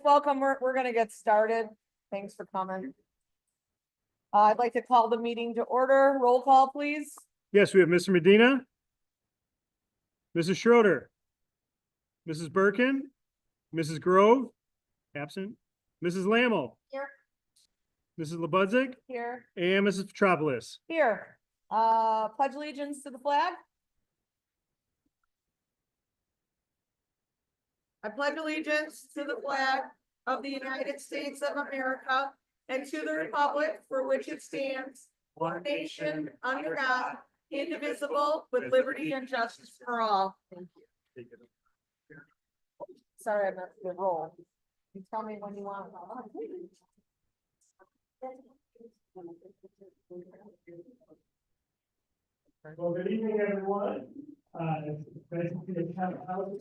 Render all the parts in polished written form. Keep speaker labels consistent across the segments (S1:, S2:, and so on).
S1: Welcome. We're gonna get started. Thanks for coming. I'd like to call the meeting to order. Roll call, please.
S2: Yes, we have Mr. Medina, Mrs. Schroeder, Mrs. Birkin, Mrs. Grove, absent, Mrs. Lammel,
S1: Here.
S2: Mrs. Lebudzik,
S1: Here.
S2: and Mrs. Petropolis.
S1: Here. Pledge allegiance to the flag. I pledge allegiance to the flag of the United States of America and to the republic for which it stands, one nation, under God, indivisible, with liberty and justice for all. Thank you. Sorry, I missed the roll. You tell me when you want.
S2: Well, good evening, everyone. Nice to see the town house.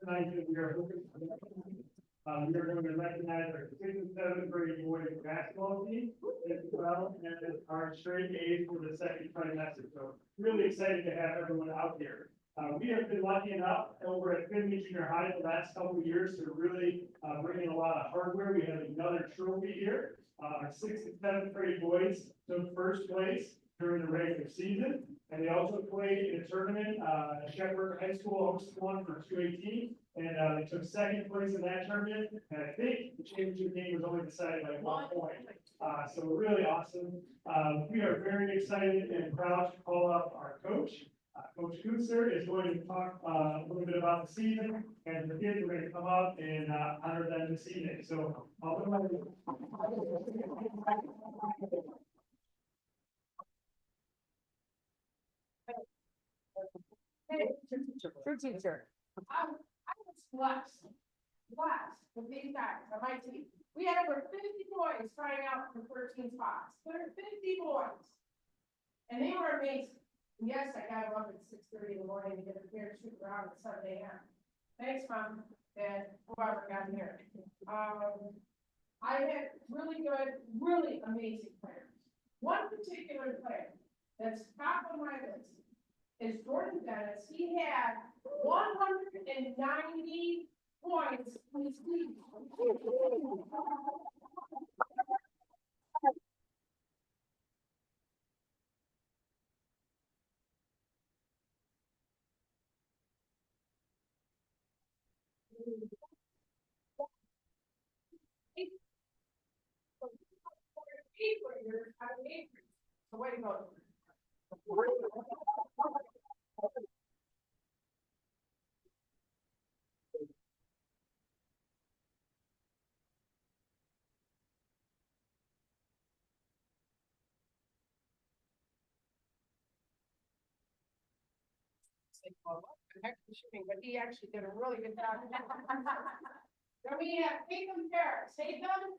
S2: Tonight, we are going to recognize our 6th and 7th grade boys basketball team as well as our straight A's for the second trimester. So really excited to have everyone out here. We have been lucky enough over at Finley Junior High the last couple of years to really bring in a lot of hardware. We have another trophy here. Our 6th and 7th grade boys took first place during the regular season, and they also played in a tournament. Shepherd High School hosted one for 218, and they took second place in that tournament. And I think the championship game was only decided by 1 point. So really awesome. We are very excited and proud to call up our coach. Coach Kunzer is going to talk a little bit about the season, and the kids are going to come up and honor them this evening. So
S1: True teacher.
S3: I was blessed with these guys on my team. We had over 50 boys trying out for 13 spots. There were 50 boys. And they were amazing. And yes, I got them up at 6:30 in the morning to get a pair shoot around at 7 a.m. Thanks, Mom, and whoever got here. I had really good, really amazing players. One particular player that's top of my list is Jordan Dennis. He had 190 points in his team. So way to go. Shooting, but he actually did a really good job. Then we have Tatum Paris. Tatum.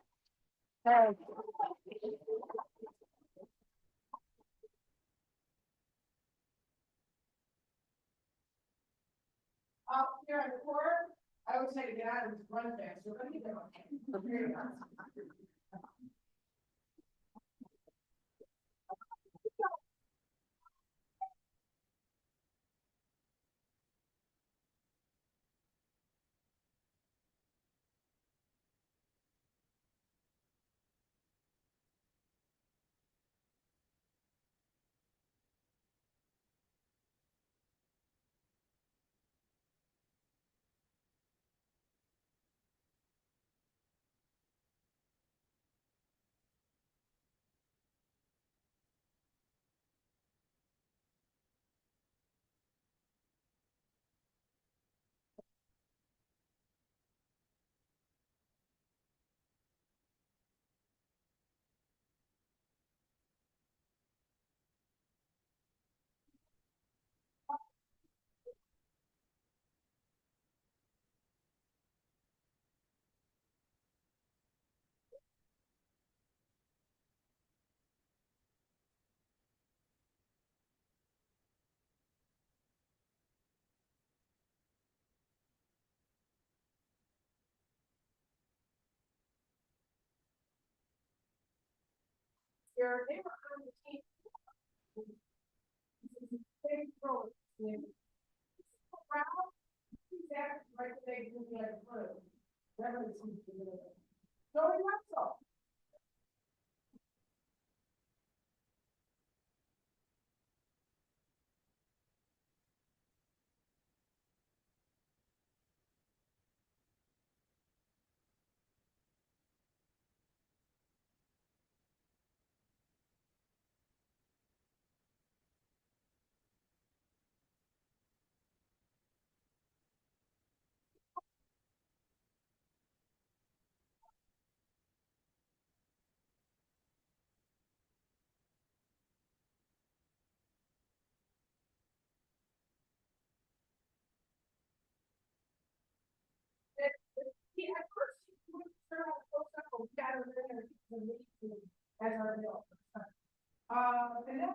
S3: Up here on the court, I always say to get out and run fast. We're going to get on. They were on the team. Big role. Right, they blue. had a winner as our bill. And then,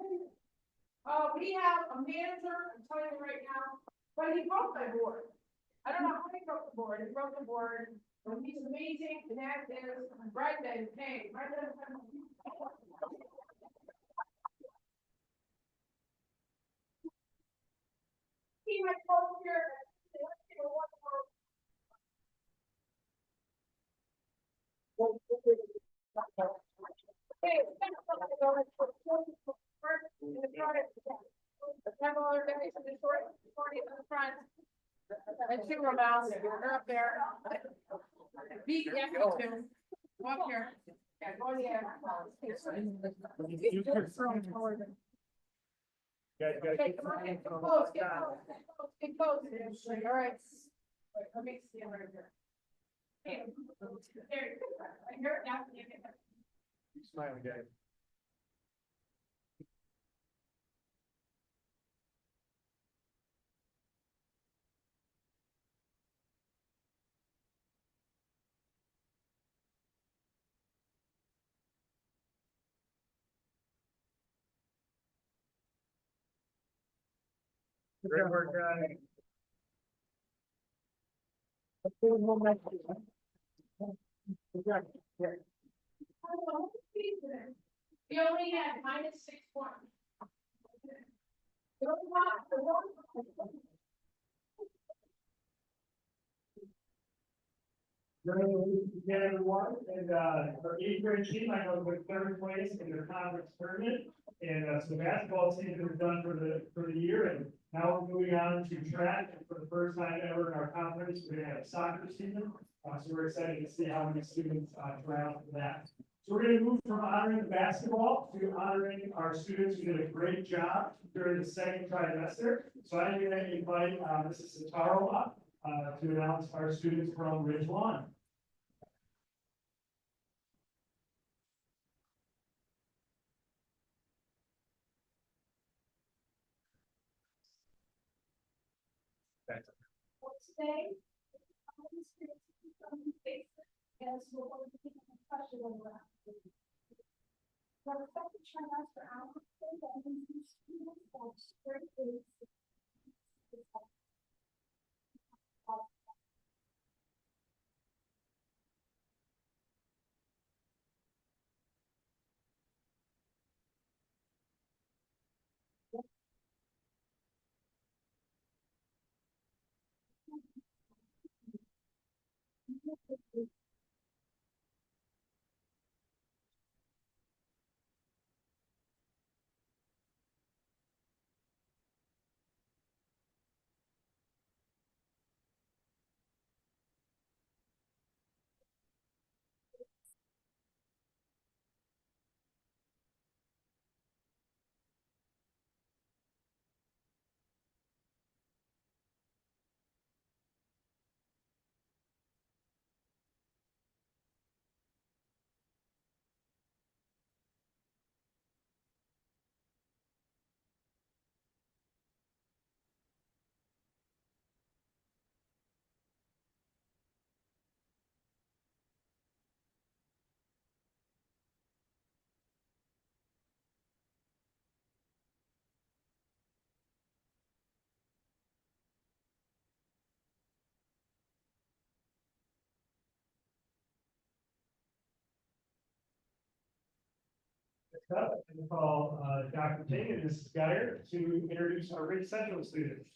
S3: we have a manager, I'm telling you right now, but he broke my board. I don't know how he broke the board, he broke the board, and he's amazing, and that is Brendan Payne. Brendan. He might go here. Hey, several other guys in the short, in the front. And two Romans, they're up there. Beat, yeah, me too. Go up here. Yeah, go in the air. Okay, come on, get close, get close, get close, get close. All right. Wait, let me see him right here. Okay. There, right here, yeah, yeah, yeah.
S2: Smiling guy. Great work, guys.
S3: We only had -6 points.
S2: Again, everyone, and, our 8th grade team, I know, with 3rd place in their conference tournament. And, so basketball season is done for the year, and now we're moving on to track. And for the first time ever in our conference, we're gonna have soccer season. So we're excited to see how many students, try out for that. So we're gonna move from honoring the basketball to honoring our students who did a great job during the second trimester. So I'm gonna invite, Mrs. Sataro up, to announce our students from Ridge Lawn.
S4: Today, as we're going to take a question over. For the second trimester, our students of straight A's.
S2: Next up, I call, Dr. Ting and Mrs. Geyer to introduce our Ridge Central students.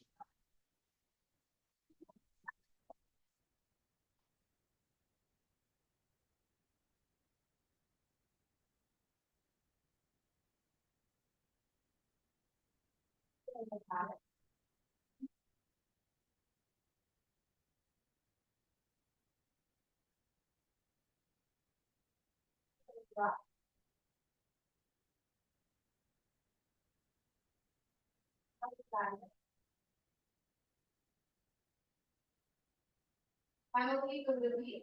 S4: Finally, we will be.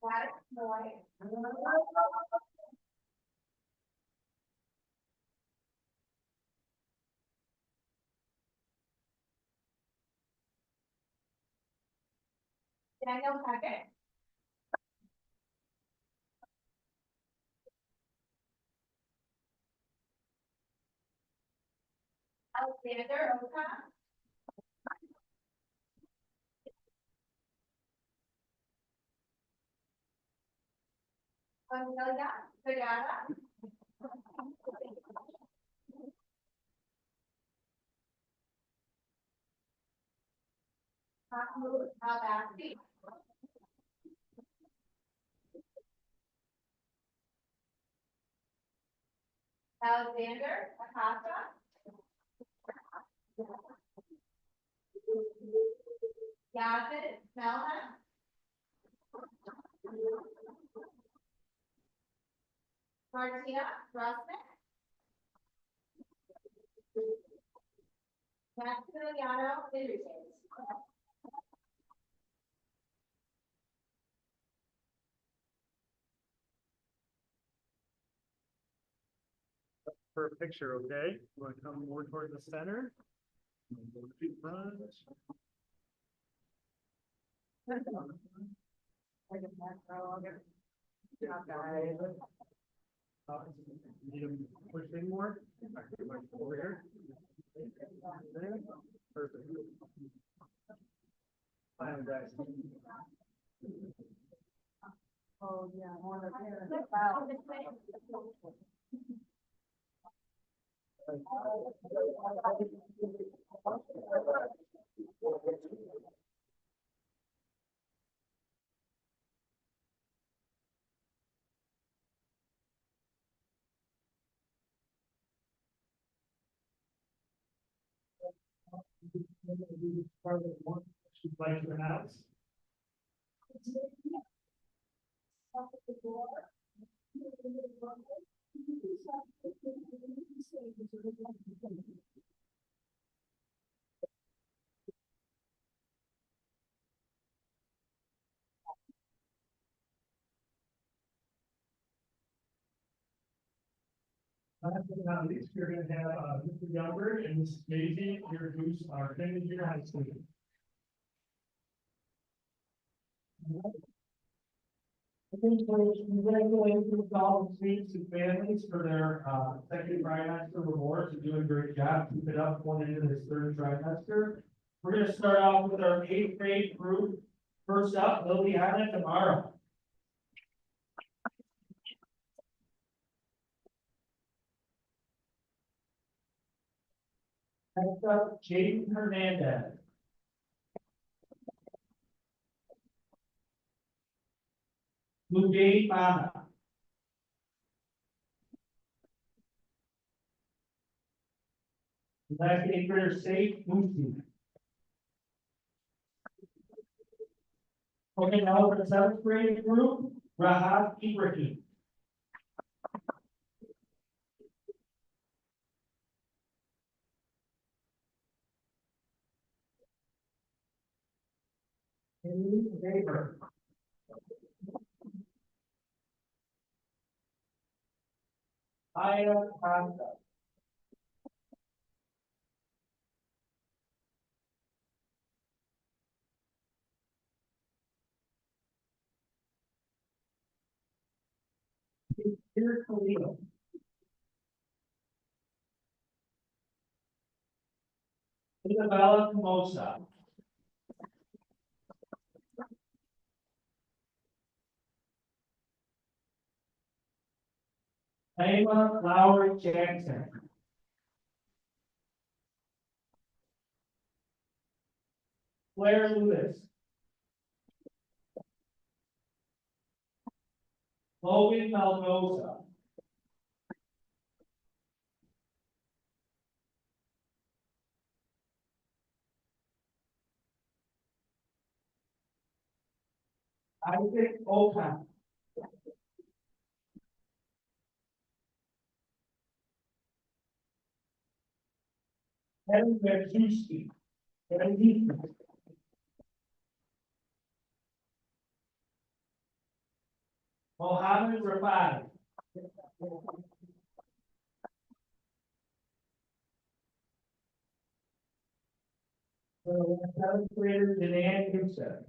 S4: That boy.
S3: Daniel Hackett. Alexander Oka. Amelia Vergara. Mahmoud Al-Basti. Alexander Akasa. Yazid Melham. Martina Rusnick. Maximiliano Enriquez.
S2: For a picture, okay? You want to come more toward the center? Front. Need to push in more? Over here. There. Perfect. Fine, guys.
S3: Oh, yeah.
S2: She'd like to announce. Last but not least, we're going to have Mr. Younger and Mrs. Maisie introduce our Finnish Junior High School. Congratulations to all the students and families for their second trimester awards. You're doing a great job. Keep it up going into this third trimester. We're going to start off with our 8th grade group. First up, Liliana Tamara. Next up, Jaden Hernandez. Mujay Mana. Last 8th grader, Safe Musi. Okay, now for the 7th grade group, Rahab Ibrahim. Haley Weber. Aya Costa. Peter Khalil. Isabella Camosa. Emma Lowry Jackson. Claire Lewis. Logan Malgoza. Isaac Okan. Kevin Berzuski. Kevin Heaton. Mohammed Rafai. So, 7th grader, Denan Gibson.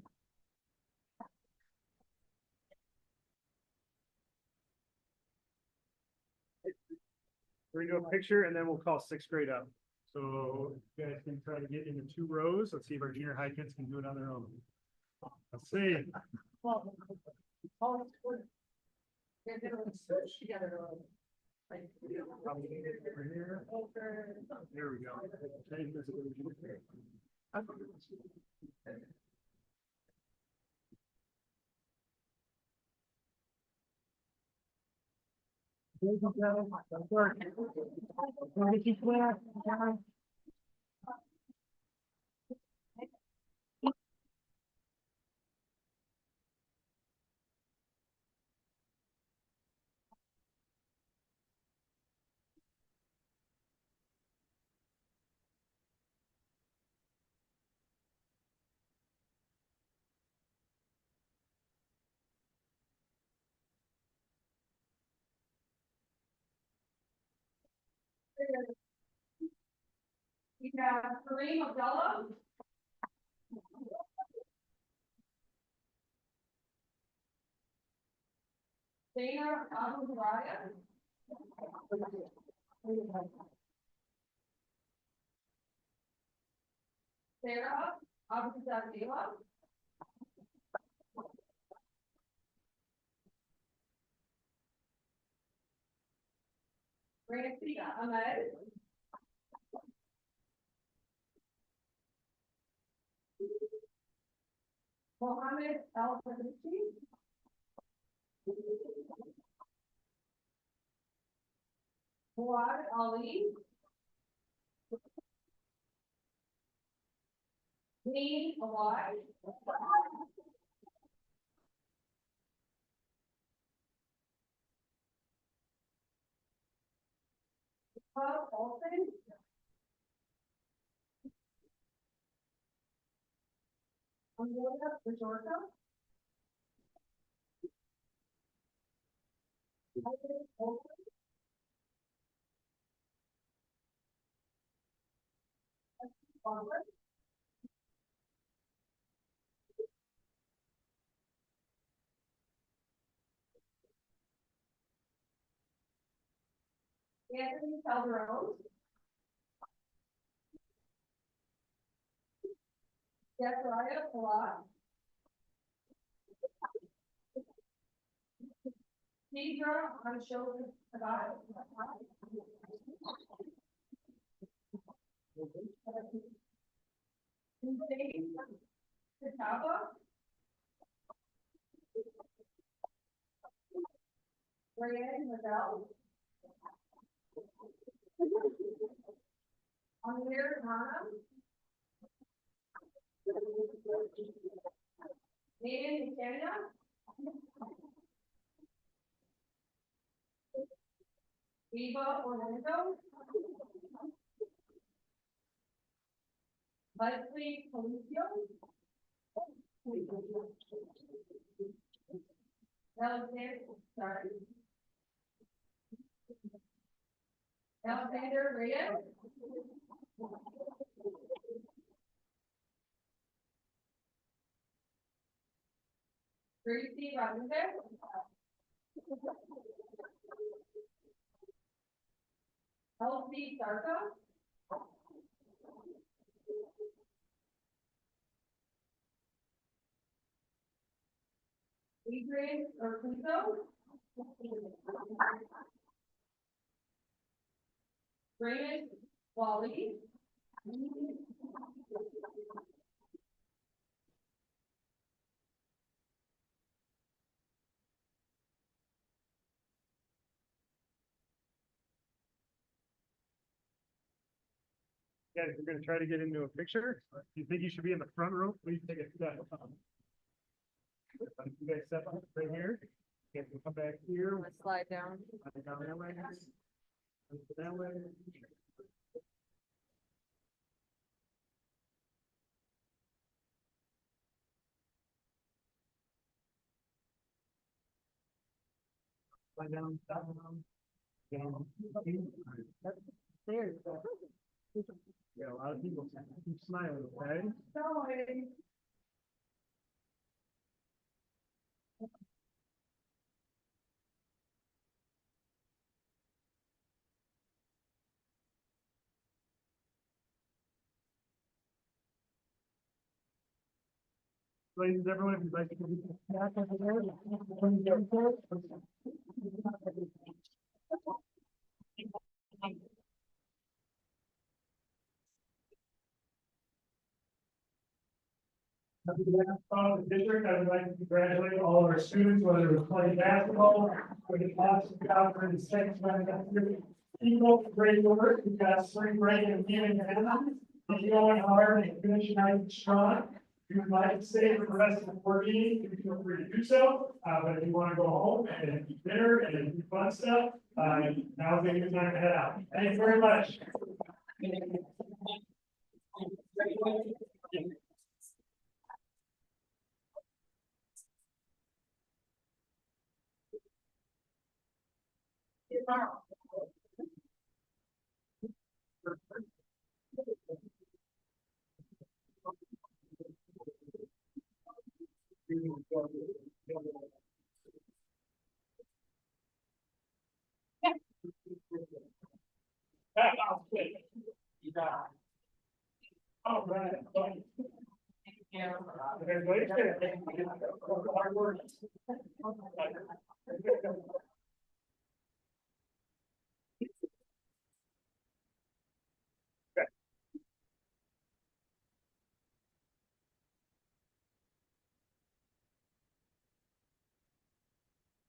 S2: we're gonna do a picture and then we'll call sixth grade up. So you guys can try to get into 2 rows. Let's see if our junior high kids can do it on their own. Let's see.
S3: They're gonna switch together. Like,
S2: Over here. There we go. Change visibility.
S3: We have Kareem Abdullah. Dana Abu Raya. Sarah Abu Zabila. Ramsey Ahmed. Mohammed El Fanucci. Muad Ali. Dean Awad. Bob Olsen. Amelia Bajorka. Isaac Olsen. Barbara. Anthony Calderon. Zechariah Palat. Deidre Anshoka Tabata. Hussein Kitaba. Ryan Liddell. Amir Khan. Nathan McKenna. Eva Orlando. Leslie Policio. Alexander Reyes. Gracie Rodriguez. Elsie Sarka. Adrian Urquizo. Raymond Wally.
S2: Guys, we're gonna try to get into a picture. If you think you should be in the front row, please take a step. You guys step up right here. You guys can come back here.
S1: Slide down.
S2: Down that way. That way. Slide down, down. Down.
S1: There you go.
S2: Yeah, a lot of people keep smiling, okay?
S3: Sorry.
S2: Ladies, everyone, if you'd like to give me some snack over there. On behalf of the district, I would like to congratulate all of our students, whether it was playing basketball, or the awesome job for the second time. People, great work, we've got spring break and beginning ahead. If you're going hard and finishing nice strong, if you would like to stay for the rest of the board meeting, you feel free to do so. But if you want to go home and eat dinner and do fun stuff, now's a good time to head out. Thank you very much. All right.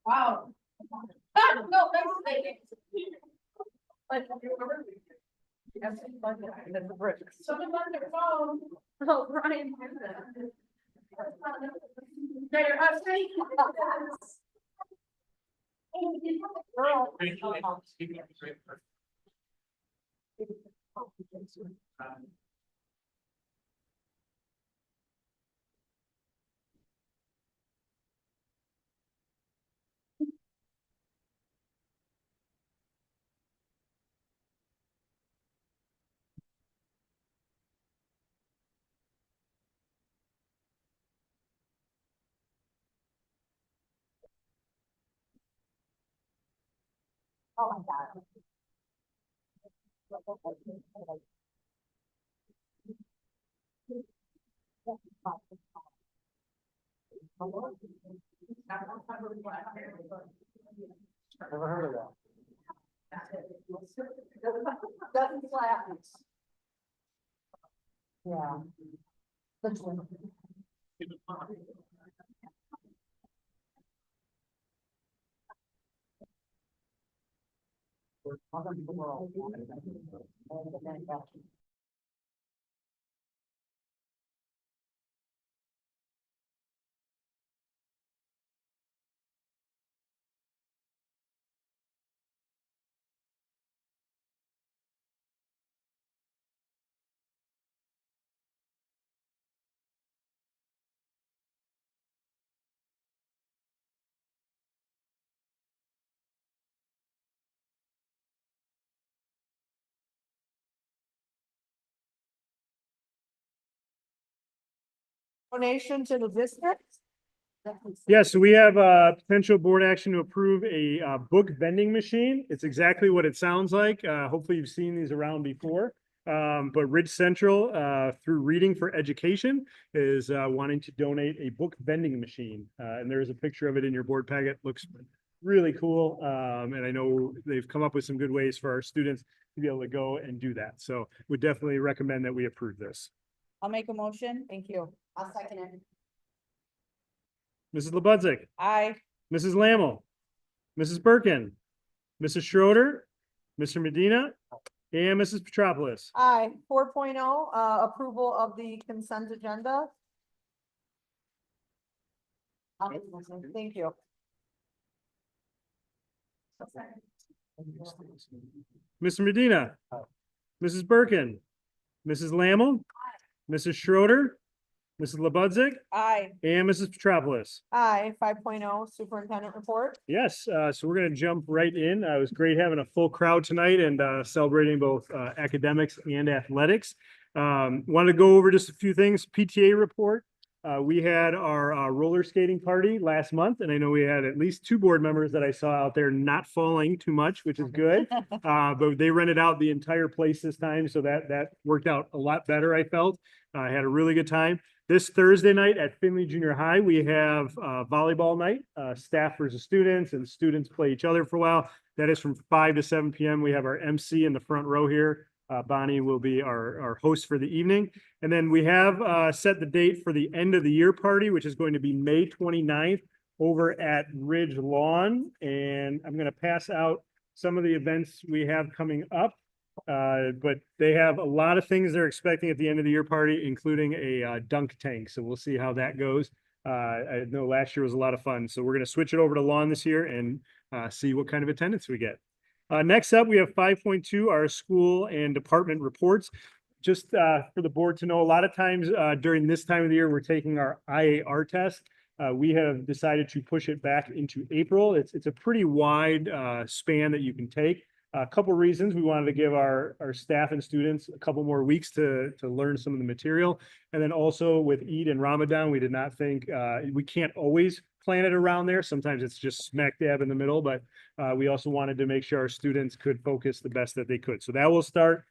S3: Wow. No, that's like. Someone on their phone. Oh, Brian. Better us.
S4: Oh, my God.
S5: Never heard of that.
S4: Doesn't slap. Yeah. That's one.
S1: Donation to the district?
S2: Yeah, so we have a potential board action to approve a book vending machine. It's exactly what it sounds like. Hopefully you've seen these around before. But Ridge Central, through Reading for Education, is wanting to donate a book vending machine. And there's a picture of it in your board packet. Looks really cool. And I know they've come up with some good ways for our students to be able to go and do that. So would definitely recommend that we approve this.
S1: I'll make a motion.
S4: Thank you. I'll second it.
S2: Mrs. Lebudzick,
S1: Aye.
S2: Mrs. Lammle, Mrs. Birkin, Mrs. Schroeder, Mr. Medina, and Mrs. Petropoulos.
S1: Aye. 4.0, approval of the consent agenda. Thank you.
S2: Mr. Medina, Mrs. Birkin, Mrs. Lammle, Mrs. Schroeder, Mrs. Lebudzick,
S1: Aye.
S2: and Mrs. Petropoulos.
S1: Aye. 5.0, superintendent report.
S2: Yes, so we're gonna jump right in. It was great having a full crowd tonight and celebrating both academics and athletics. Want to go over just a few things. PTA report. We had our roller skating party last month, and I know we had at least 2 board members that I saw out there not falling too much, which is good. But they rented out the entire place this time, so that worked out a lot better, I felt. I had a really good time.
S6: This Thursday night at Finley Junior High, we have volleyball night, staff versus students, and students play each other for a while. That is from 5 to 7 p.m. We have our MC in the front row here. Bonnie will be our host for the evening. And then we have set the date for the end of the year party, which is going to be May 29th over at Ridge Lawn. And I'm going to pass out some of the events we have coming up. But they have a lot of things they're expecting at the end of the year party, including a dunk tank. So we'll see how that goes. I know last year was a lot of fun. So we're going to switch it over to lawn this year and see what kind of attendance we get. Next up, we have 5.2, our school and department reports. Just for the board to know, a lot of times during this time of the year, we're taking our IAR test. We have decided to push it back into April. It's a pretty wide span that you can take. A couple reasons. We wanted to give our staff and students a couple more weeks to learn some of the material. And then also with Eid and Ramadan, we did not think we can't always plan it around there. Sometimes it's just smack dab in the middle, but we also wanted to make sure our students could focus the best that they could. So that will start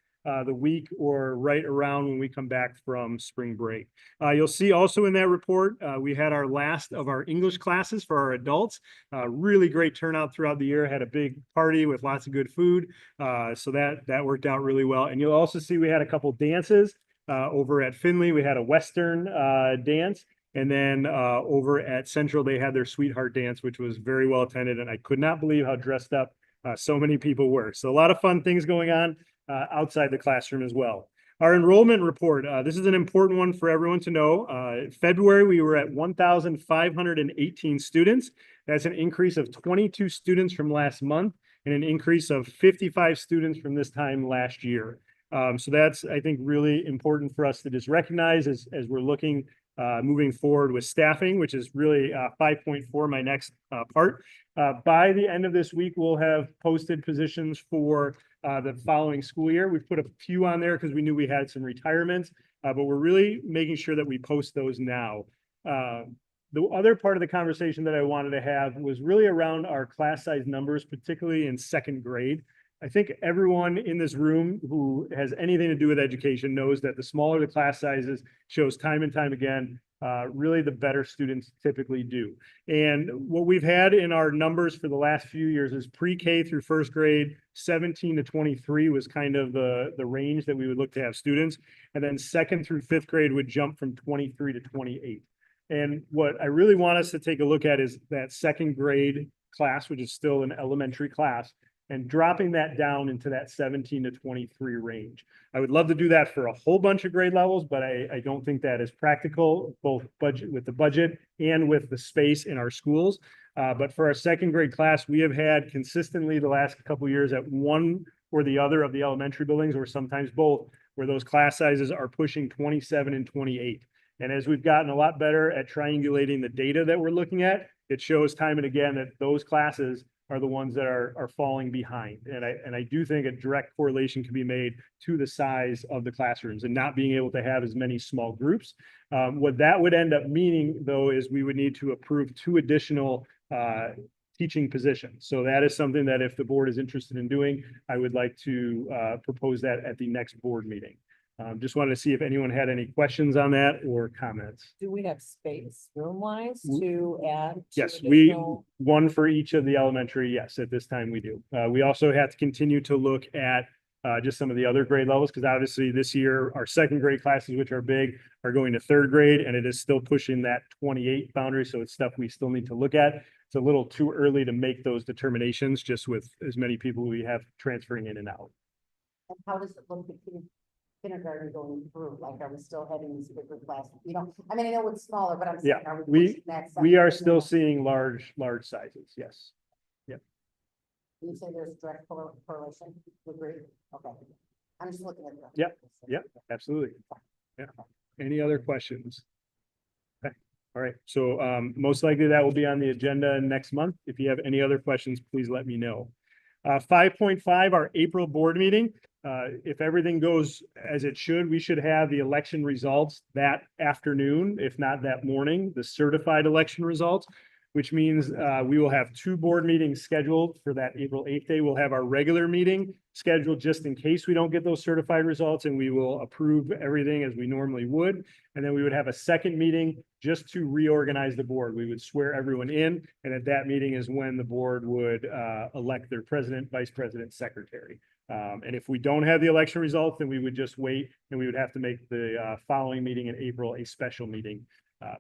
S6: the week or right around when we come back from spring break. You'll see also in that report, we had our last of our English classes for our adults. Really great turnout throughout the year, had a big party with lots of good food. So that worked out really well. And you'll also see we had a couple dances over at Finley. We had a Western dance. And then over at Central, they had their Sweetheart Dance, which was very well attended. And I could not believe how dressed up so many people were. So a lot of fun things going on outside the classroom as well. Our enrollment report, this is an important one for everyone to know. February, we were at 1,518 students. That's an increase of 22 students from last month and an increase of 55 students from this time last year. So that's, I think, really important for us to just recognize as we're looking moving forward with staffing, which is really 5.4, my next part. By the end of this week, we'll have posted positions for the following school year. We've put a few on there because we knew we had some retirements, but we're really making sure that we post those now. The other part of the conversation that I wanted to have was really around our class size numbers, particularly in second grade. I think everyone in this room who has anything to do with education knows that the smaller the class sizes shows time and time again, really the better students typically do. And what we've had in our numbers for the last few years is pre-K through first grade, 17 to 23 was kind of the range that we would look to have students. And then second through fifth grade would jump from 23 to 28. And what I really want us to take a look at is that second grade class, which is still an elementary class, and dropping that down into that 17 to 23 range. I would love to do that for a whole bunch of grade levels, but I don't think that is practical, both with the budget and with the space in our schools. But for our second grade class, we have had consistently the last couple of years at one or the other of the elementary buildings, or sometimes both, where those class sizes are pushing 27 and 28. And as we've gotten a lot better at triangulating the data that we're looking at, it shows time and again that those classes are the ones that are falling behind. And I do think a direct correlation can be made to the size of the classrooms and not being able to have as many small groups. What that would end up meaning, though, is we would need to approve 2 additional teaching positions. So that is something that if the board is interested in doing, I would like to propose that at the next board meeting. Just wanted to see if anyone had any questions on that or comments.
S5: Do we have space room wise to add?
S6: Yes, one for each of the elementary. Yes, at this time we do. We also have to continue to look at just some of the other grade levels, because obviously this year our second grade classes, which are big, are going to third grade, and it is still pushing that 28 boundary. So it's stuff we still need to look at. It's a little too early to make those determinations just with as many people we have transferring in and out.
S5: And how does it look at kindergarten going through? Like, are we still having these bigger classes? You know, I mean, I know it's smaller, but I'm saying,
S6: Yeah,
S5: are
S6: we
S5: pushing that
S6: we are
S5: size?
S6: still seeing large sizes. Yes.
S5: You say there's direct correlation with grade? Okay. I'm just looking at that.
S6: Yep. Absolutely. Yeah. Any other questions? Okay. All right. So most likely that will be on the agenda next month. If you have any other questions, please let me know. 5.5, our April board meeting. If everything goes as it should, we should have the election results that afternoon, if not that morning, the certified election results. which means we will have two board meetings scheduled for that April 8th day. We'll have our regular meeting scheduled just in case we don't get those certified results, and we will approve everything as we normally would. And then we would have a second meeting just to reorganize the board. We would swear everyone in, and at that meeting is when the board would elect their president, vice president, secretary. And if we don't have the election results, then we would just wait, and we would have to make the following meeting in April a special meeting.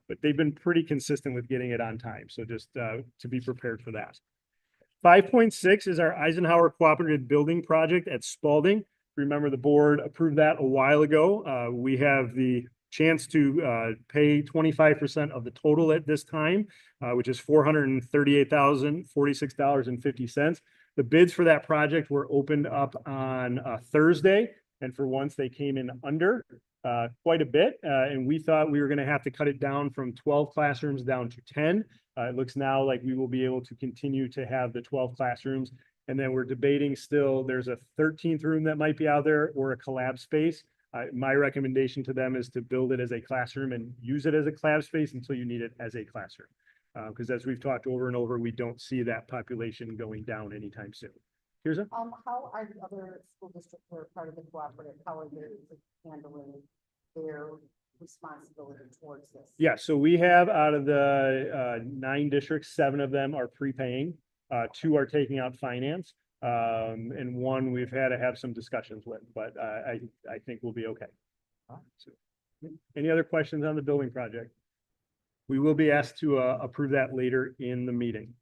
S6: But they've been pretty consistent with getting it on time, so just to be prepared for that. 5.6 is our Eisenhower Cooperative Building Project at Spalding. Remember, the board approved that a while ago. We have the chance to pay 25% of the total at this time, which is $438,046.50. The bids for that project were opened up on Thursday, and for once they came in under quite a bit. And we thought we were going to have to cut it down from 12 classrooms down to 10. It looks now like we will be able to continue to have the 12 classrooms. And then we're debating still, there's a 13th room that might be out there or a collab space. My recommendation to them is to build it as a classroom and use it as a collab space until you need it as a classroom. Because as we've talked over and over, we don't see that population going down anytime soon. Here's a.
S5: How are the other school districts who are part of the cooperative, how are they handling their responsibility towards this?
S6: Yeah, so we have out of the 9 districts, 7 of them are prepaying. 2 are taking out finance. And 1 we've had to have some discussions with, but I think we'll be okay. So, any other questions on the building project? We will be asked to approve that later in the meeting.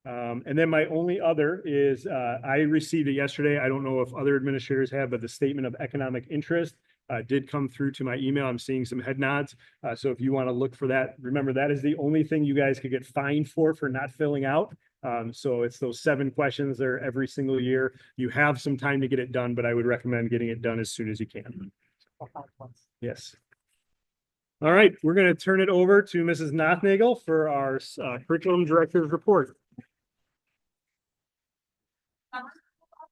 S6: And then my only other is I received it yesterday. I don't know if other administrators have, but the statement of economic interest did come through to my email. I'm seeing some head nods. So if you want to look for that, remember that is the only thing you guys could get fined for not filling out. So it's those 7 questions there every single year. You have some time to get it done, but I would recommend getting it done as soon as you can. Yes. All right, we're going to turn it over to Mrs. Nothnagel for our curriculum director's report.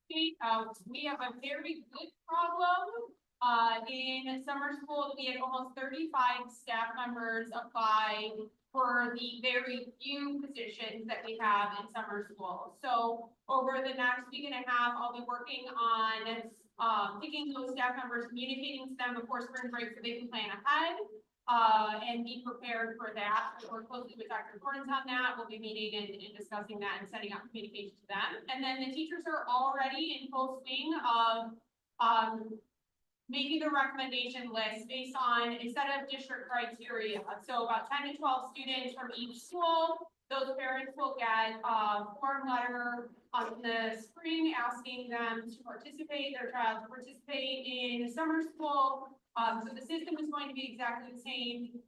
S3: We have a very good problem. In summer school, we had almost 35 staff members apply for the very few positions that we have in summer school. So over the next week and a half, I'll be working on picking those staff members, communicating to them before spring break so they can plan ahead and be prepared for that. We'll work closely with Dr. Gordon on that. We'll be meeting and discussing that and setting up communication to them. And then the teachers are already in full swing of making the recommendation list based on a set of district criteria. So about 10 to 12 students from each school. Those parents will get a form letter in the spring asking them to participate, their child to participate in summer school. So the system is going to be exactly the same.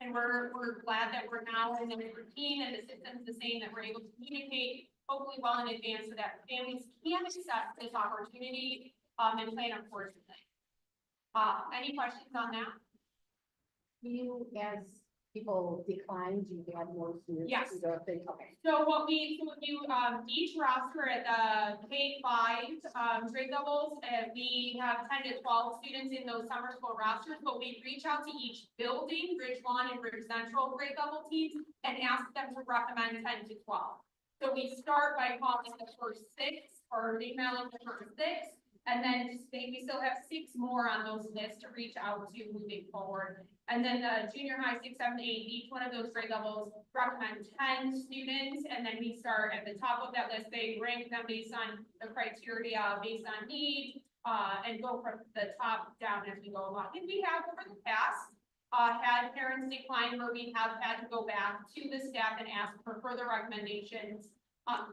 S3: And we're glad that we're now in the routine and the system's the same, that we're able to communicate hopefully well in advance so that families can accept this opportunity and plan accordingly. Any questions on that?
S5: You, as people decline, do you add more students?
S3: Yes.
S5: Okay.
S3: So if you each roster at the K-5 grade levels, we have 10 to 12 students in those summer school rosters, but we reach out to each building, Ridge Lawn and Ridge Central grade level teams, and ask them to recommend 10 to 12. So we start by calling the first 6 or emailing the first 6. And then we still have 6 more on those lists to reach out to moving forward. And then the junior high 6, 7, 8, each one of those grade levels recommend 10 students. And then we start at the top of that list. They rank them based on the criteria, based on need, and go from the top down as we go along. And we have over the past had parents decline where we have had to go back to the staff and ask for further recommendations,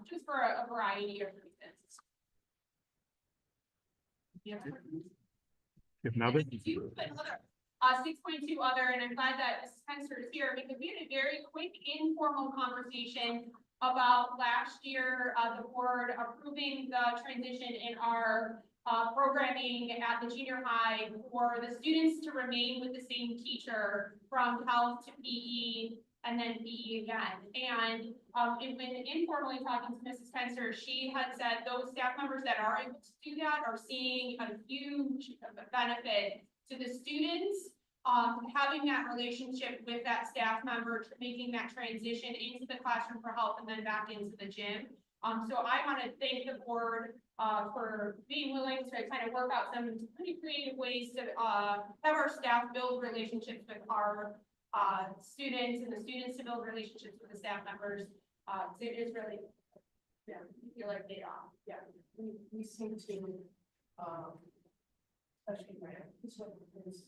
S3: just for a variety of reasons.
S6: If not,
S3: 6.2 other, and I'm glad that Mrs. Spencer is here because we had a very quick informal conversation about last year, the board approving the transition in our programming at the junior high for the students to remain with the same teacher from health to PE and then PE again. And when informally talking to Mrs. Spencer, she had said those staff members that are able to do that are seeing a huge benefit to the students
S7: having that relationship with that staff member, making that transition into the classroom for help and then back into the gym. So I want to thank the board, for being willing to kind of work out some pretty creative ways to, have our staff build relationships with our, students, and the students to build relationships with the staff members. So it is really, yeah, I feel like they are, yeah.
S3: We seem to, especially when it's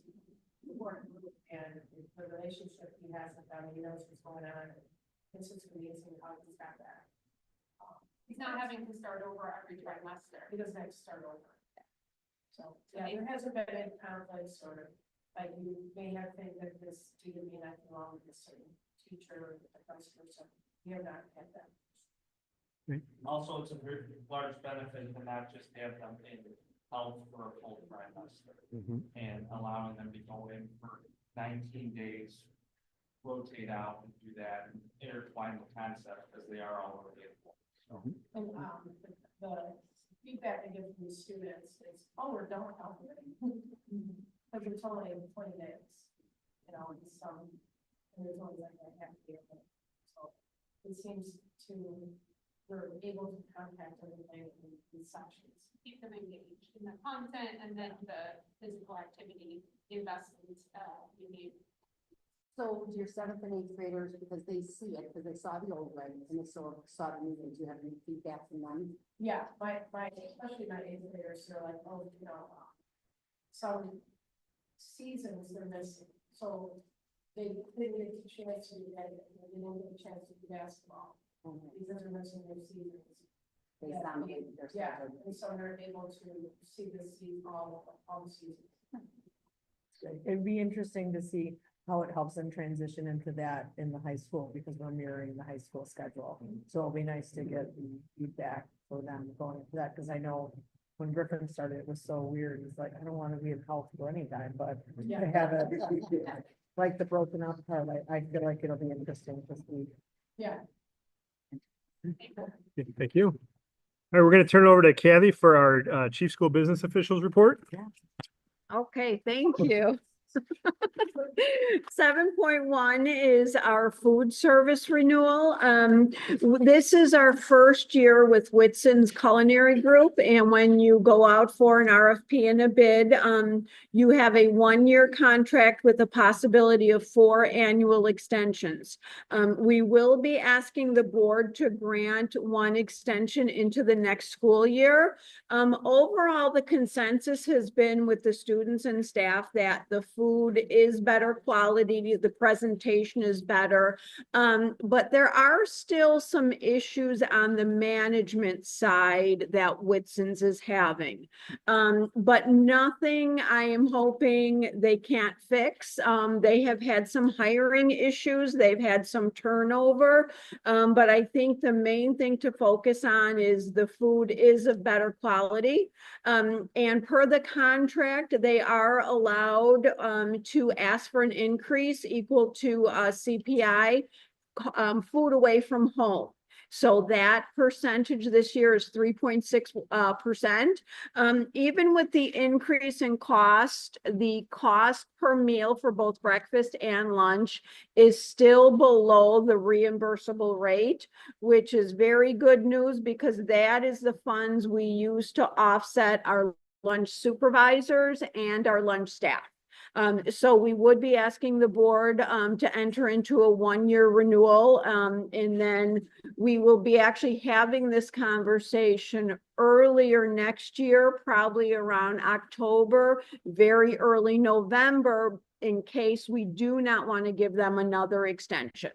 S3: important and the relationship he has with them, he knows what's going on. It's just amazing how he's got that.
S7: He's not having to start over every trimester.
S3: He doesn't have to start over. So, yeah, there hasn't been any conflicts or, like, you may have think that this student may not belong with a certain teacher or vice versa. We have not had that.
S8: Also, it's a very large benefit to not just have them in health for a full trimester and allowing them to go in for 19 days, rotate out and do that and intertwine the concepts because they are all related.
S3: And, the feedback I get from the students is, oh, we're done with health. Because it's only 20 days, you know, and some, and there's only like a half year. So it seems to, we're able to contact everything in these sections.
S7: Keep them engaged in the content and then the physical activity investment, we need.
S5: So your 7th and 8th graders, because they see it, because they saw the old way and they saw the new way, do you have any feedback from them?
S3: Yeah, my, especially my 8th graders, they're like, oh, you know, some seasons they're missing. So they didn't get a chance to do that, they didn't get a chance to do basketball. Because they're missing their seasons.
S5: They
S3: Yeah,
S5: sounded their
S3: Yeah,
S5: schedule.
S3: and so they're able to see the season, all the seasons.
S9: It'd be interesting to see how it helps them transition into that in the high school, because we're mirroring the high school schedule. So it'll be nice to get the feedback for them going into that, because I know when Griffin started, it was so weird. He's like, I don't want to be in health for any time, but to have it like the broken up part, I feel like it'll be interesting to see.
S3: Yeah.
S6: Thank you. All right, we're going to turn it over to Kathy for our Chief School Business Officials report.
S10: Okay, thank you. 7.1 is our food service renewal. This is our first year with Whitson's Culinary Group, and when you go out for an RFP and a bid, you have a 1-year contract with a possibility of 4 annual extensions. We will be asking the board to grant 1 extension into the next school year. Overall, the consensus has been with the students and staff that the food is better quality, the presentation is better. But there are still some issues on the management side that Whitson's is having. But nothing I am hoping they can't fix. They have had some hiring issues, they've had some turnover. But I think the main thing to focus on is the food is of better quality. And per the contract, they are allowed to ask for an increase equal to CPI, food away from home. So that percentage this year is 3.6%. Even with the increase in cost, the cost per meal for both breakfast and lunch is still below the reimbursable rate, which is very good news because that is the funds we use to offset our lunch supervisors and our lunch staff. So we would be asking the board to enter into a 1-year renewal, and then we will be actually having this conversation earlier next year, probably around October, very early November, in case we do not want to give them another extension.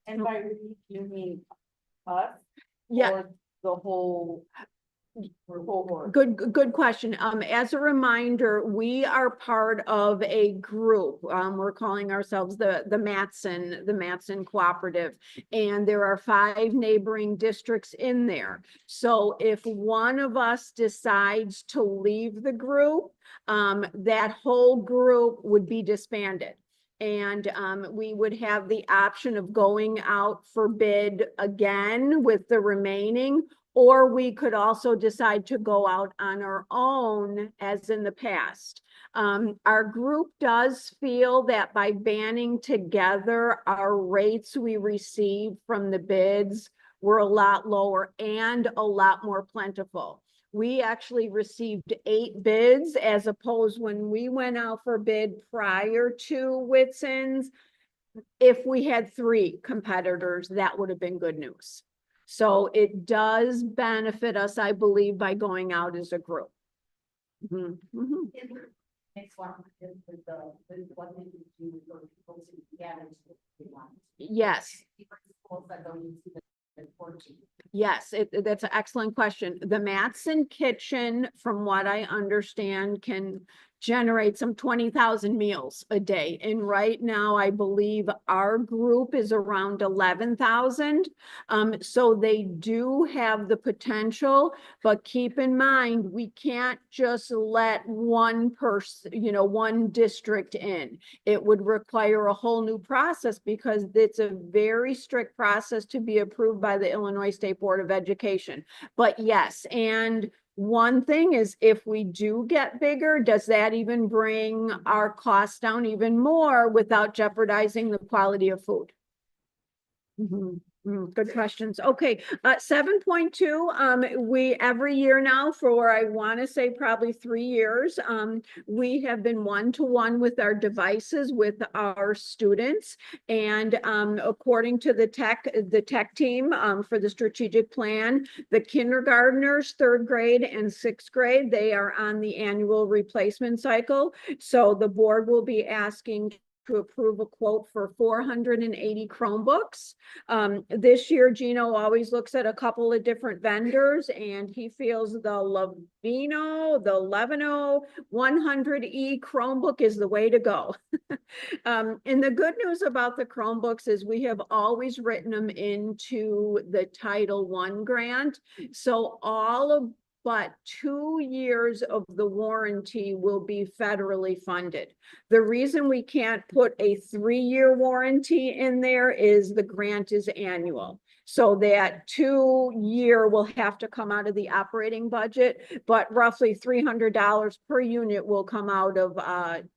S5: And by we, you mean us?
S10: Yeah.
S5: Or the whole cohort?
S10: Good question. As a reminder, we are part of a group. We're calling ourselves the Matson Cooperative, and there are 5 neighboring districts in there. So if one of us decides to leave the group, that whole group would be disbanded. And we would have the option of going out for bid again with the remaining, or we could also decide to go out on our own as in the past. Our group does feel that by banding together, our rates we received from the bids were a lot lower and a lot more plentiful. We actually received 8 bids as opposed when we went out for bid prior to Whitson's. If we had 3 competitors, that would have been good news. So it does benefit us, I believe, by going out as a group. Mhm, mhm.
S5: Next one is with what did you do for people to gather to one?
S10: Yes.
S5: Different schools that don't use the 14.
S10: Yes, that's an excellent question. The Matson Kitchen, from what I understand, can generate some 20,000 meals a day. And right now, I believe our group is around 11,000. So they do have the potential, but keep in mind, we can't just let one person, one district in. It would require a whole new process because it's a very strict process to be approved by the Illinois State Board of Education. But yes, and one thing is if we do get bigger, does that even bring our costs down even more without jeopardizing the quality of food? Good questions. Okay, 7.2, we every year now for, I want to say probably 3 years, we have been one-to-one with our devices with our students. And according to the tech team for the strategic plan, the kindergartners, 3rd grade and 6th grade, they are on the annual replacement cycle. So the board will be asking to approve a quote for 480 Chromebooks. This year, Gino always looks at a couple of different vendors and he feels the Levino 100E Chromebook is the way to go. And the good news about the Chromebooks is we have always written them into the Title I grant. So all of but 2 years of the warranty will be federally funded. The reason we can't put a 3-year warranty in there is the grant is annual. So that 2-year will have to come out of the operating budget, but roughly $300 per unit will come out of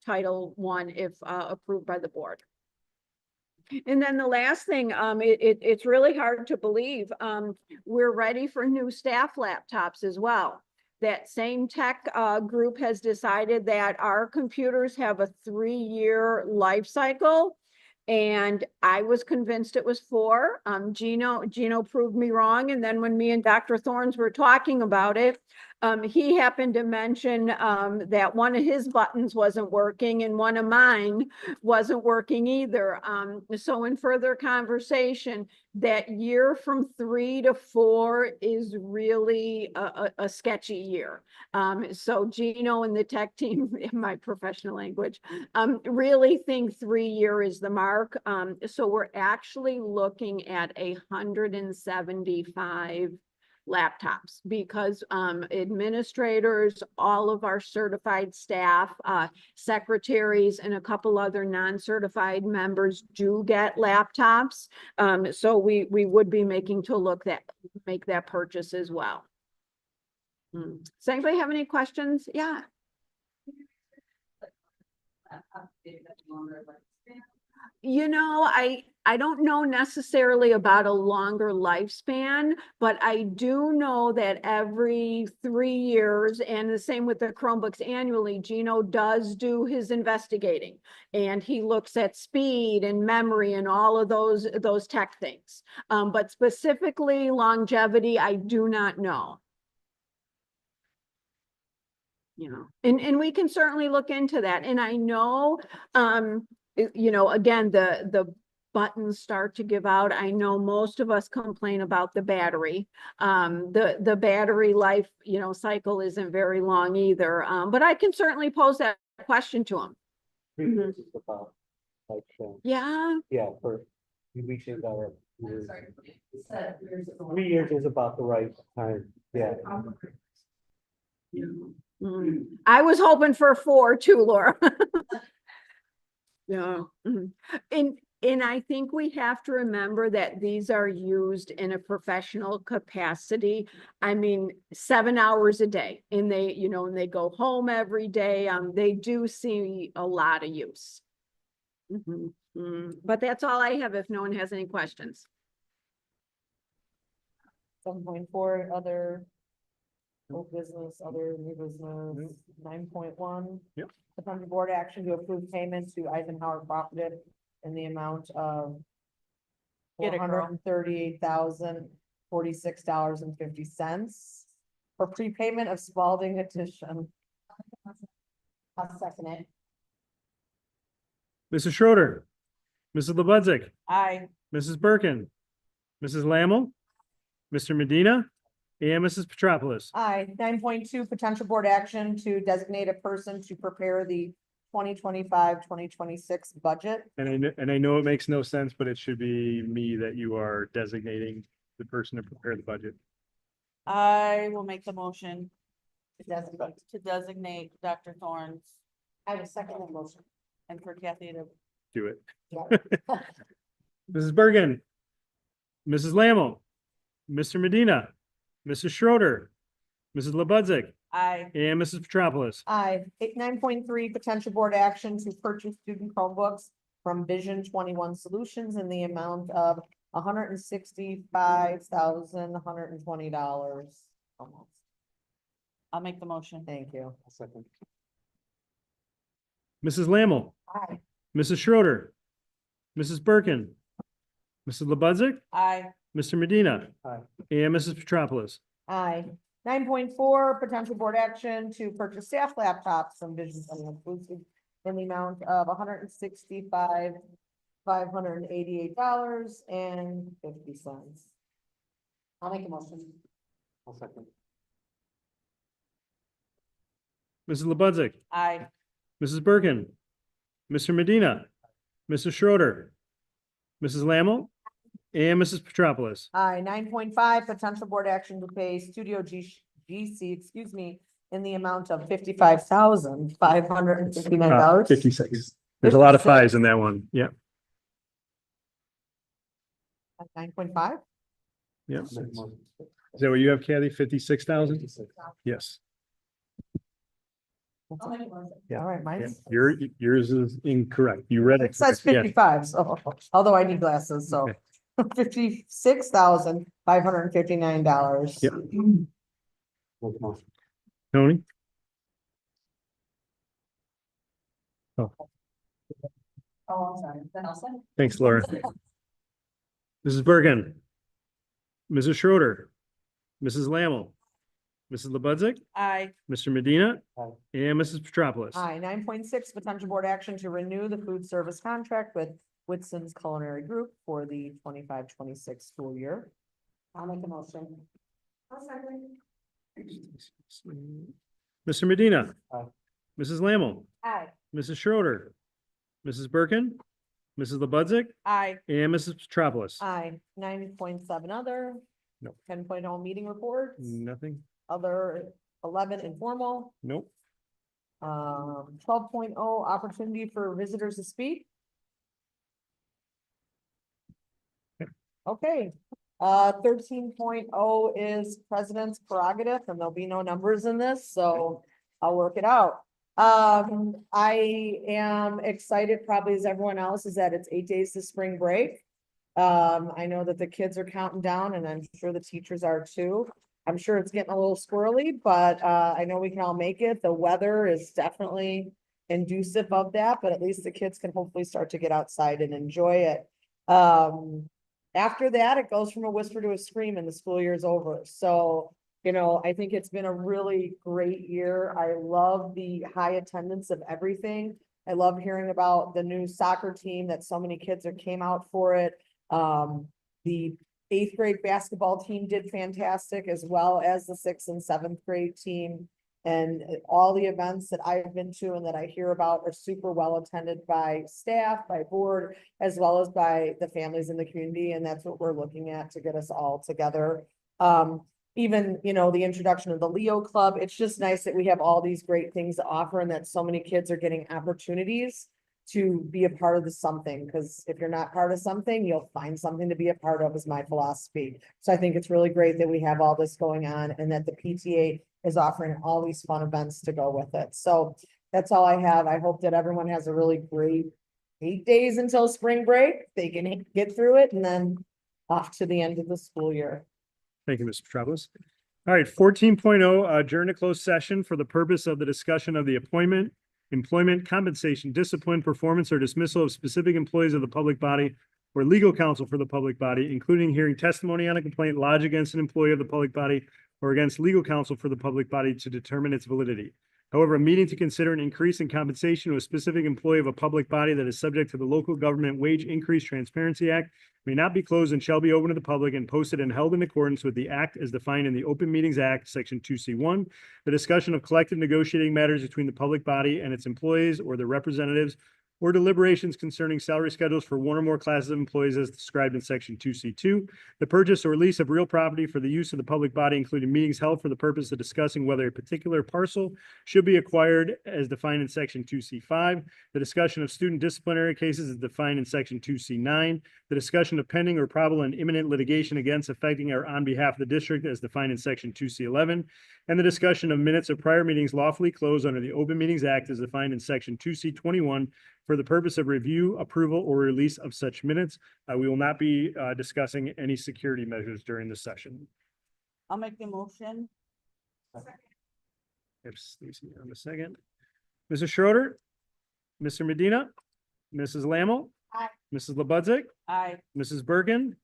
S10: Title I if approved by the board. And then the last thing, it's really hard to believe, we're ready for new staff laptops as well. That same tech group has decided that our computers have a 3-year life cycle. And I was convinced it was 4. Gino proved me wrong. And then when me and Dr. Thorns were talking about it, he happened to mention that one of his buttons wasn't working and one of mine wasn't working either. So in further conversation, that year from 3 to 4 is really a sketchy year. So Gino and the tech team, in my professional language, really think 3-year is the mark. So we're actually looking at 175 laptops because administrators, all of our certified staff, secretaries, and a couple other non-certified members do get laptops. So we would be making to make that purchase as well. Does anybody have any questions? Yeah. I don't know necessarily about a longer lifespan, but I do know that every 3 years, and the same with the Chromebooks annually, Gino does do his investigating and he looks at speed and memory and all of those tech things. But specifically longevity, I do not know. And we can certainly look into that. And I know, again, the buttons start to give out. I know most of us complain about the battery. The battery life, cycle isn't very long either. But I can certainly pose that question to him.
S11: 3 years is about,
S10: Yeah.
S11: yeah, for reaching our.
S5: I'm sorry, you said years ago.
S11: 3 years is about the right time, yeah.
S10: I was hoping for 4 too, Laura. Yeah. And And I think we have to remember that these are used in a professional capacity. I mean, 7 hours a day and they, you know, and they go home every day. They do see a lot of use. But that's all I have if no one has any questions.
S9: 7.4, other old business, other new business, 9.1.
S6: Yep.
S9: Potential board action to approve payment to Eisenhower Cooperative in the amount of
S3: Get it, girl.
S9: $438,046.50 for prepayment of Spalding addition.
S5: I'll second it.
S6: Mrs. Schroeder, Mrs. Lebudzick,
S3: Aye.
S6: Mrs. Birkin, Mrs. Lammle, Mr. Medina, and Mrs. Petropoulos.
S9: Aye. 9.2, potential board action to designate a person to prepare the 2025-2026 budget.
S6: And I know it makes no sense, but it should be me that you are designating the person to prepare the budget.
S3: I will make the motion
S5: Designate.
S3: to designate Dr. Thorns
S5: I will second the motion.
S3: and for Kathy to.
S6: Do it.
S5: Yeah.
S6: Mrs. Bergen, Mrs. Lammle, Mr. Medina, Mrs. Schroeder, Mrs. Lebudzick,
S3: Aye.
S6: and Mrs. Petropoulos.
S9: Aye. 9.3, potential board action to purchase student Chromebooks from Vision 21 Solutions in the amount of $165,120. Almost.
S3: I'll make the motion.
S9: Thank you.
S11: Second.
S6: Mrs. Lammle,
S5: Aye.
S6: Mrs. Schroeder, Mrs. Birkin, Mrs. Lebudzick,
S3: Aye.
S6: Mr. Medina,
S11: Aye.
S6: and Mrs. Petropoulos.
S9: Aye. 9.4, potential board action to purchase staff laptops from Vision 21 Solutions in the amount of $165,588.50.
S5: I'll make a motion.
S11: I'll second.
S6: Mrs. Lebudzick,
S3: Aye.
S6: Mrs. Birkin, Mr. Medina, Mrs. Schroeder, Mrs. Lammle, and Mrs. Petropoulos.
S9: Aye. 9.5, potential board action to pay Studio GC, in the amount of $55,559.
S6: 56. There's a lot of fives in that one. Yeah,
S9: 9.5?
S6: yeah. Is that what you have, Kathy? 56,000? Yes. Yeah.
S9: All right,
S6: Yeah.
S9: mine's.
S6: Yours is incorrect. You read it.
S9: It says
S6: correct. Yes.
S9: 55, so, although I need glasses, so
S6: Okay.
S9: $56,559.
S6: Yep.
S11: Motion.
S6: Tony?
S5: Oh, I'm sorry. Then I'll second.
S6: Thanks, Laura. Mrs. Bergen, Mrs. Schroeder, Mrs. Lammle, Mrs. Lebudzick,
S3: Aye.
S6: Mr. Medina,
S11: Aye.
S6: and Mrs. Petropoulos.
S9: Aye. 9.6, potential board action to renew the food service contract with Whitson's Culinary Group for the 25-26 school year.
S5: I'll make a motion.
S4: I'll second.
S6: Mr. Medina.
S11: Aye.
S6: Mrs. Lammle,
S5: Aye.
S6: Mrs. Schroeder, Mrs. Birkin, Mrs. Lebudzick,
S3: Aye.
S6: and Mrs. Petropoulos.
S9: Aye. 9.7 other.
S6: Nope.
S9: 10.0 meeting reports.
S6: Nothing.
S9: Other 11 informal.
S6: Nope.
S9: 12.0 opportunity for visitors to speak. Okay, 13.0 is president's prerogative, and there'll be no numbers in this, so I'll work it out. I am excited, probably as everyone else, is that it's 8 days to spring break. I know that the kids are counting down, and I'm sure the teachers are too. I'm sure it's getting a little squirrely, but I know we can all make it. The weather is definitely conducive of that, but at least the kids can hopefully start to get outside and enjoy it. After that, it goes from a whisper to a scream and the school year is over. So, you know, I think it's been a really great year. I love the high attendance of everything. I love hearing about the new soccer team that so many kids came out for it. The 8th grade basketball team did fantastic, as well as the 6th and 7th grade team. And all the events that I've been to and that I hear about are super well attended by staff, by board, as well as by the families in the community. And that's what we're looking at to get us all together. Even, you know, the introduction of the Leo Club, it's just nice that we have all these great things to offer and that so many kids are getting opportunities to be a part of the something, because if you're not part of something, you'll find something to be a part of, is my philosophy. So I think it's really great that we have all this going on and that the PTA is offering all these fun events to go with it. So that's all I have. I hope that everyone has a really great 8 days until spring break. They can get through it and then off to the end of the school year.
S6: Thank you, Mr. Petropoulos. All right, 14.0, adjourn to closed session for the purpose of the discussion of the appointment, employment, compensation, discipline, performance, or dismissal of specific employees of the public body or legal counsel for the public body, including hearing testimony on a complaint lodged against an employee of the public body or against legal counsel for the public body to determine its validity. However, a meeting to consider an increase in compensation to a specific employee of a public body that is subject to the Local Government Wage Increase Transparency Act may not be closed and shall be open to the public and posted and held in accordance with the act as defined in the Open Meetings Act, Section 2C1. The discussion of collective negotiating matters between the public body and its employees or their representatives, or deliberations concerning salary schedules for one or more classes of employees as described in Section 2C2. The purchase or lease of real property for the use of the public body, including meetings held for the purpose of discussing whether a particular parcel should be acquired as defined in Section 2C5. The discussion of student disciplinary cases is defined in Section 2C9. The discussion of pending or probable and imminent litigation against, affecting, or on behalf of the district as defined in Section 2C11. And the discussion of minutes of prior meetings lawfully closed under the Open Meetings Act as defined in Section 2C21 for the purpose of review, approval, or release of such minutes. We will not be discussing any security measures during this session.
S1: I'll make the motion.
S6: If Stacy on the second. Mrs. Schroeder, Mr. Medina, Mrs. Lammle.
S5: Aye.
S6: Mrs. Lebudzick,
S1: Aye.
S6: Mrs. Bergen,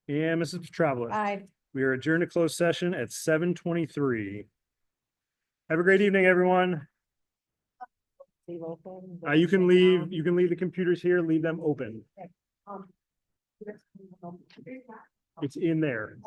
S6: and Mrs. Petropoulos.
S9: Aye.
S6: We are adjourned to closed session at 7:23. Have a great evening, everyone.
S9: Leave open,
S6: You can
S9: shut
S6: leave,
S9: down.
S6: you can leave the computers here, leave them open.
S9: Um,
S6: It's in there.